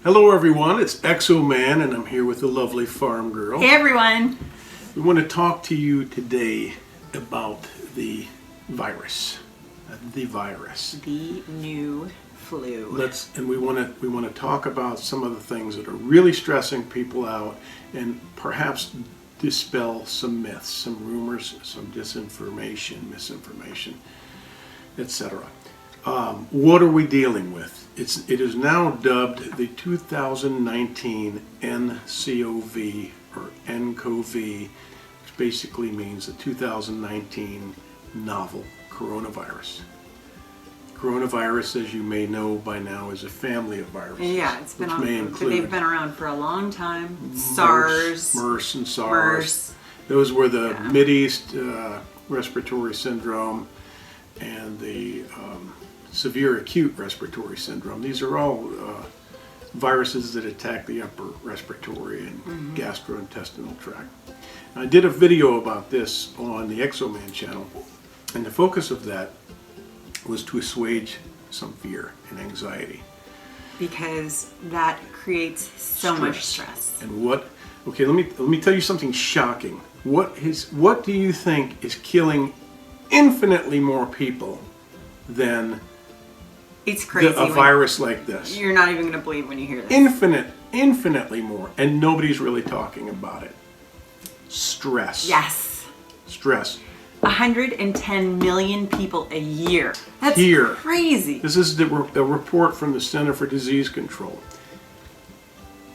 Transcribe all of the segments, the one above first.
Hello everyone, it's Exo-Man and I'm here with the lovely Farm Girl. Hey everyone! We want to talk to you today about the virus. The new flu. We want to talk about some of the things that are really stressing people out and perhaps dispel some myths, some rumors, some disinformation, misinformation, etc. What are we dealing with? It is now dubbed the 2019 NCOV or nCoV, which basically means the 2019 novel coronavirus. Coronavirus, as you may know by now, is a family of viruses. Yeah, it's been they've been around for a long time. MERS and SARS. Those were the Mideast respiratory syndrome and the severe acute respiratory syndrome. These are all viruses that attack the upper respiratory and gastrointestinal tract. I did a video about this on the Exo-Man channel, and the focus of that was to assuage some fear and anxiety. Because that creates so much stress. And let me tell you something shocking. What do you think is killing infinitely more people than it's crazy a virus like this? You're not even going to believe when you hear this. Infinitely more, and nobody's really talking about it. Stress. Yes. Stress. 110 million people a year. That's crazy. This is a report from the Center for Disease Control.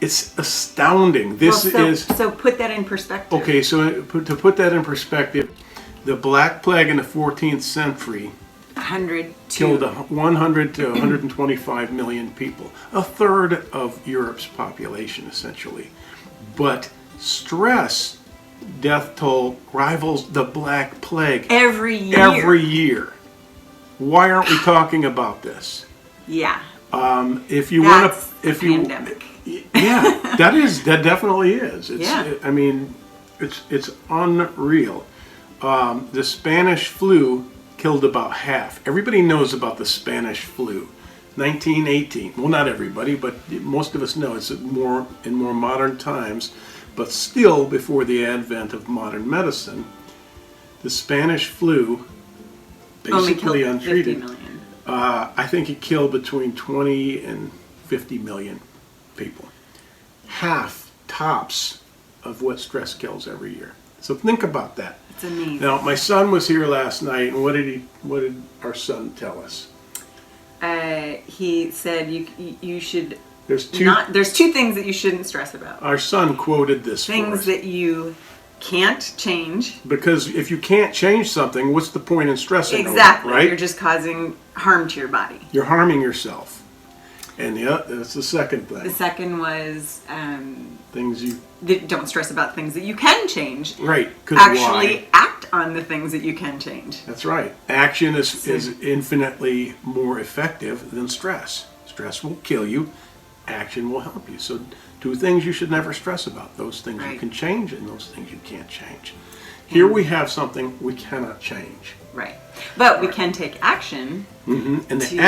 It's astounding. So put that in perspective. Okay, so to put that in perspective, the Black Plague in the 14th century killed 100 to 125 million people, a third of Europe's population essentially. But stress death toll rivals the Black Plague every year. Why aren't we talking about this? Yeah. If you want to, pandemic. Yeah, that definitely is. It's unreal. The Spanish flu killed about half. Everybody knows about the Spanish flu, 1918. Well, not everybody, but most of us know. It's in more modern times, but still before the advent of modern medicine. The Spanish flu, basically untreated, 50 million. I think it killed between 20 and 50 million people. Half tops of what stress kills every year. So think about that. It's amazing. Now, my son was here last night, and what did our son tell us? He said you should. There's two things that you shouldn't stress about. Our son quoted this for us. Things that you can't change. Because if you can't change something, what's the point in stressing Exactly. over it, right? You're just causing harm to your body. You're harming yourself. And that's the second thing. The second was things don't stress about things that you can change. Right. Actually act on the things that you can change. That's right. Action is infinitely more effective than stress. Stress will kill you. Action will help you. So two things you should never stress about. Those things you can change and those things you can't change. Here we have something we cannot change. Right. But we can take action. And the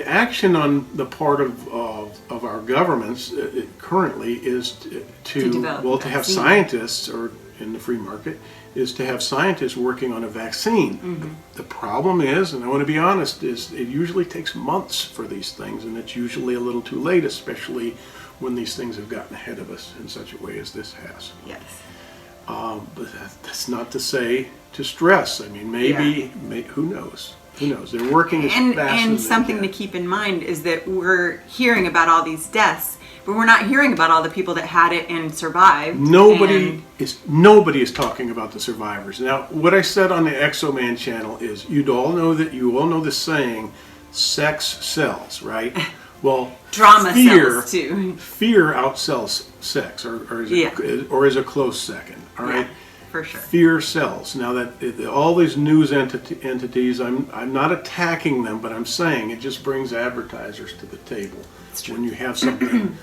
action on the part of our governments currently is to have scientists, or in the free market, is to have scientists working on a vaccine. The problem is, and I want to be honest, is it usually takes months for these things, and it's usually a little too late, especially when these things have gotten ahead of us in such a way as this has. Yes. But that's not to say to stress. I mean, who knows? Who knows? They're working as fast as they can. And something to keep in mind is that we're hearing about all these deaths, but we're not hearing about all the people that had it and survived. Nobody is talking about the survivors. Now, what I said on the Exo-Man channel is you all know the saying, sex sells, right? Well, drama sells too. Fear outsells sex, or is a close second. All right. Yeah, for sure. Fear sells. Now that all these news entities, I'm not attacking them, but I'm saying it just brings advertisers to the table when you have something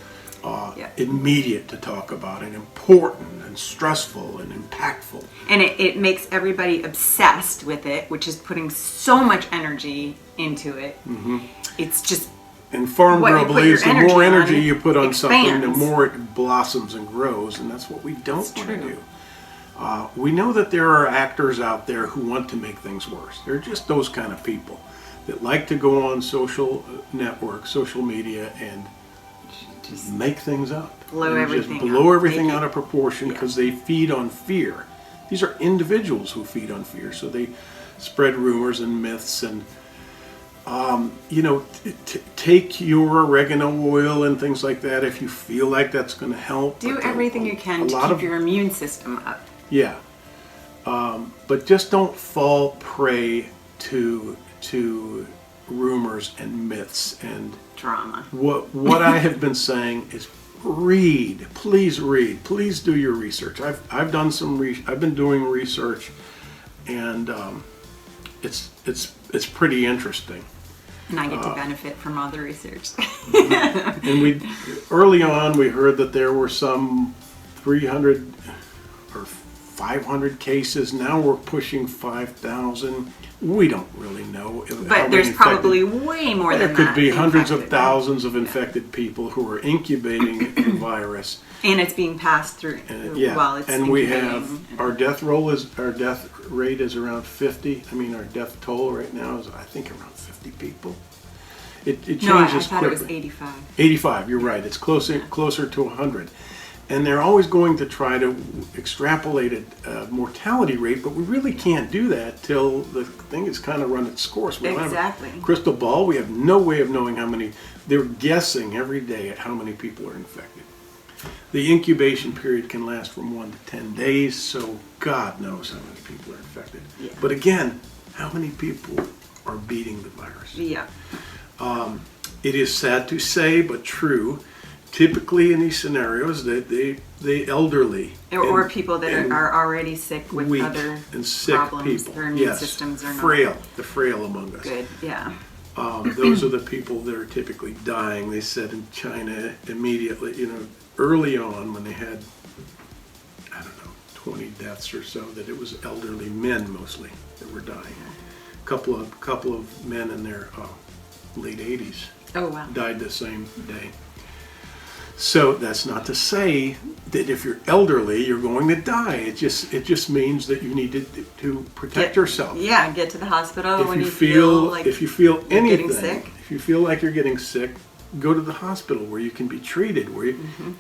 immediate to talk about and important and stressful and impactful. And it makes everybody obsessed with it, which is putting so much energy into it. It's just And Farm what Girl you put believes your the more energy on energy you put on something, the expands. more it blossoms and grows, and that's what we don't want to true. do. We know that there are actors out there who want to make things worse. They're just those kind of people that like to go on social networks, social media, and Just make things up. blow And everything just blow up. everything Make out it- of proportion because they feed on fear. These are individuals who feed on fear, so they spread rumors and myths and take your oregano oil and things like that if you feel like that's going to help. Do But everything you can to keep your immune system up. Yeah. But just don't fall prey to rumors and myths. And Drama. what I have been saying is read. Please read. Please do your research. I've done some I've been doing research, and it's pretty interesting. And I get to benefit from all the research. And early on we heard that there were some 300 or 500 cases. Now we're pushing 5,000. We don't really know. But there's probably way more There than could that. be hundreds of infected. thousands of infected people who are incubating the virus. And it's being passed through while it's and we incubating. have our death rate is around 50. I mean, our death toll right now is I think around 50 people. It changes No, I thought quickly. it was 85. 85. You're right. It's closer to 100. And they're always going to try to extrapolate a mortality rate, but we really can't do that till the thing has kind of run its course. We don't have Exactly. a crystal ball. We have no way of knowing how many. They're guessing every day at how many people are infected. The incubation period can last from 1 to 10 days, so God knows how many people are infected. Yeah. But again, how many people are beating the virus? Yeah. It is sad to say, but true. Typically, in these scenarios, the elderly Or people that are already sick with weak other and sick problems. people, Their immune yes, systems are frail, the frail among us. not good. Yeah. Those are the people that are typically dying. They said in China immediately, early on when they had, 20 deaths or so, that it was elderly men mostly that were dying. Couple of men in their late 80s Oh, wow. died the same day. So that's not to say that if you're elderly, you're going to die. It just means that you need to protect yourself. Yeah, get to the hospital If when you you feel like if you feel you're anything, getting sick. if you feel like you're getting sick, go to the hospital where you can be treated. Where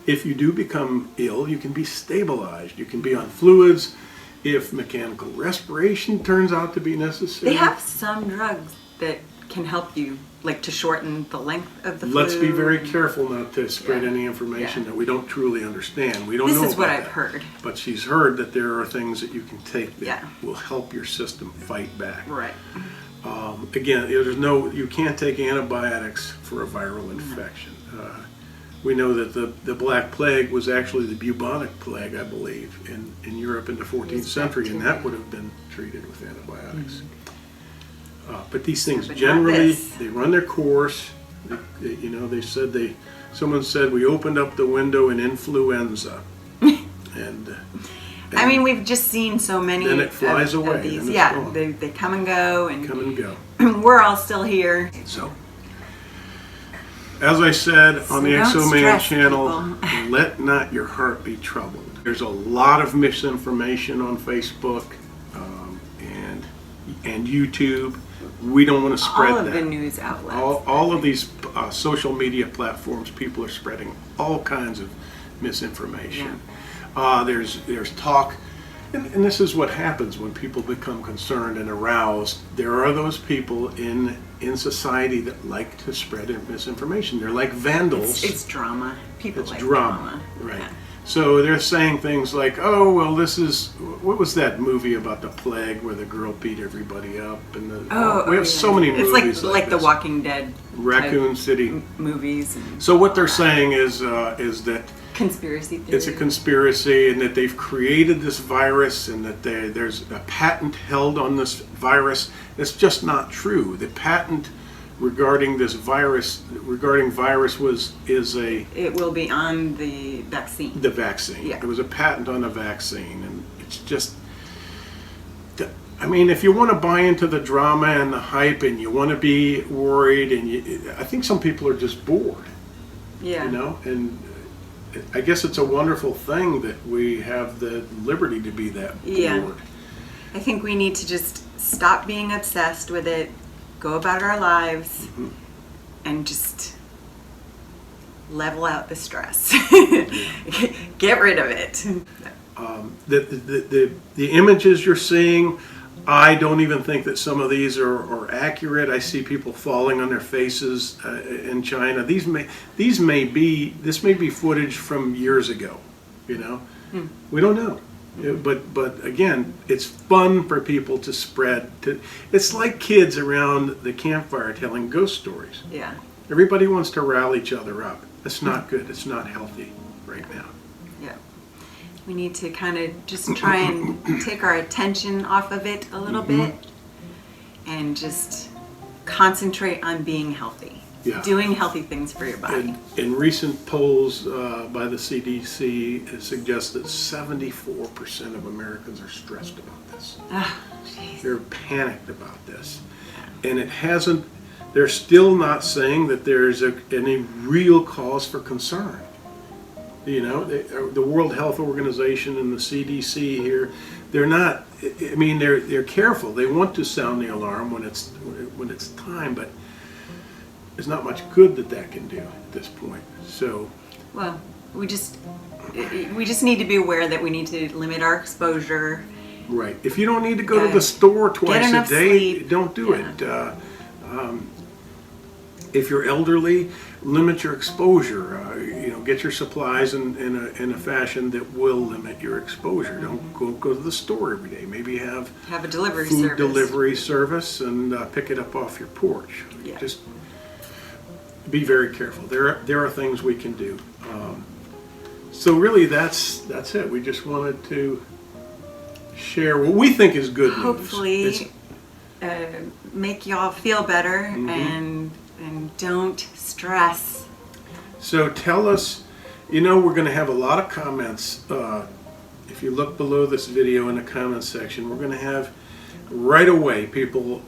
if you do become ill, you can be stabilized. You can be on fluids. If mechanical respiration turns out to be necessary, They have some drugs that can help you, like to shorten the length of the flu. let's be very careful not to spread Yeah. any information Yeah. that we don't truly understand. We don't This know is what about I've that. heard. But she's heard that there are things that you can take that Yeah. will help your system fight back. Right. Again, you can't take antibiotics for a viral infection. We know that the Black Plague was actually the bubonic plague, I believe, in Europe in the 14th century, and that would have been treated with antibiotics. But these things but not generally, this. they run their course. Someone said we opened up the window in influenza, and I mean, we've just seen so many Then it flies of away, these. and it's Yeah, gone. they come and go, and come and go. we're all still here. So, as I said on the don't Exo Man stress, channel, people. let not your heart be troubled. There's a lot of misinformation on Facebook and YouTube. We don't want to spread All of that. the news outlets. All of these social media platforms, people are spreading all kinds of misinformation. There's talk, and this is what happens when people become concerned and aroused. There are those people in society that like to spread misinformation. They're like vandals. It's drama. People It's like drama, right? Yeah. So they're saying things like, "Oh, well, what was that movie about the plague where the girl beat everybody up?" And we have so many It's movies like The this. Walking Dead. Raccoon type City. movies. And So what they're all that. saying is that Conspiracy theory. it's a conspiracy, and that they've created this virus, and that there's a patent held on this virus. It's just not true. The patent regarding this virus, is It will be on the vaccine. the vaccine. Yeah. It was a patent on a vaccine, and it's just I mean, if you want to buy into the drama and the hype and you want to be worried, I think some people are just bored, Yeah. you know, and I guess it's a wonderful thing that we have the liberty to be that bored. Yeah. I think we need to just stop being obsessed with it, go about our lives, and just level out the stress. Get rid of it. The images you're seeing, I don't even think that some of these are accurate. I see people falling on their faces in China. This may be footage from years ago, you know. We don't know. But again, it's fun for people to spread. It's like kids around the campfire telling ghost stories. Yeah. Everybody wants to rile each other up. It's not good. It's not healthy right now. Yeah. We need to kind of just try and take our attention off of it a little bit and just concentrate on being healthy. Yeah. Doing healthy things for your body. In recent polls by the CDC, it suggests that 74% of Americans are stressed about this. Oh, jeez. They're panicked about this. And it hasn't, they're still not saying that there's any real cause for concern. You know, the World Health Organization and the CDC here, they're not, I mean, they're careful. They want to sound the alarm when it's time, but there's not much good that can do at this point. So, well, we just need to be aware that we need to limit our exposure. right. If you don't need to go to the store twice a day, sleep. don't do it. If you're elderly, limit your exposure. You know, get your supplies in a fashion that will limit your exposure. Don't go to the store every day. Maybe have a delivery food service. delivery service and pick it up off your porch. Yeah. Just be very careful. There are things we can do. So really, that's it. We just wanted to share what we think is good news. Hopefully, make y'all feel better and don't stress. So tell us, you know, we're going to have a lot of comments. If you look below this video in the comments section, we're going to have right away people,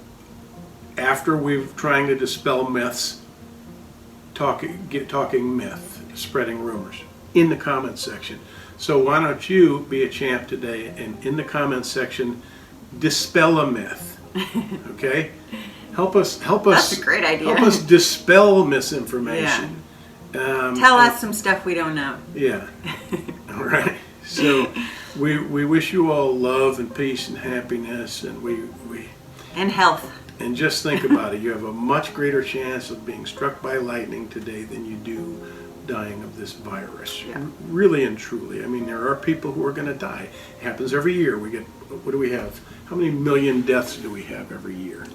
after we've trying to dispel myths, talking myth, spreading rumors in the comments section. So why don't you be a champ today and in the comments section dispel a myth? Okay? Help us. That's a great idea. Help us dispel misinformation. Tell us some stuff we don't know. Yeah. All right. So we wish you all love and peace and happiness, and we And health. and just think about it. You have a much greater chance of being struck by lightning today than you do dying of this virus. Yeah. Really and truly. I mean, there are people who are going to die. It happens every year. We get, what do we have? How many million deaths do we have every year?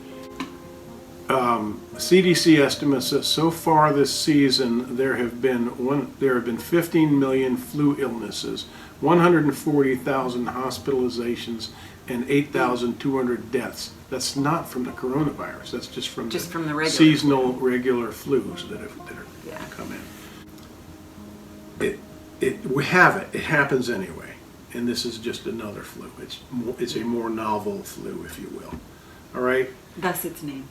CDC estimates that so far this season there have been 15 million flu illnesses, 140,000 hospitalizations, and 8,200 deaths. That's not from the coronavirus. That's just from the regular seasonal regular flus that have come in. We have it. It happens anyway, and this is just another flu. It's a more novel flu, if you will. All right. Thus its name.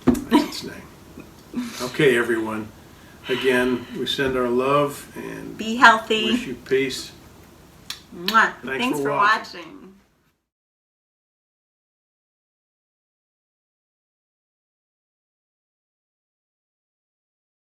That's its name. Okay, everyone. Again, we send our love and Be healthy. wish you peace. Mwah. Thanks Thanks for for watching. watching.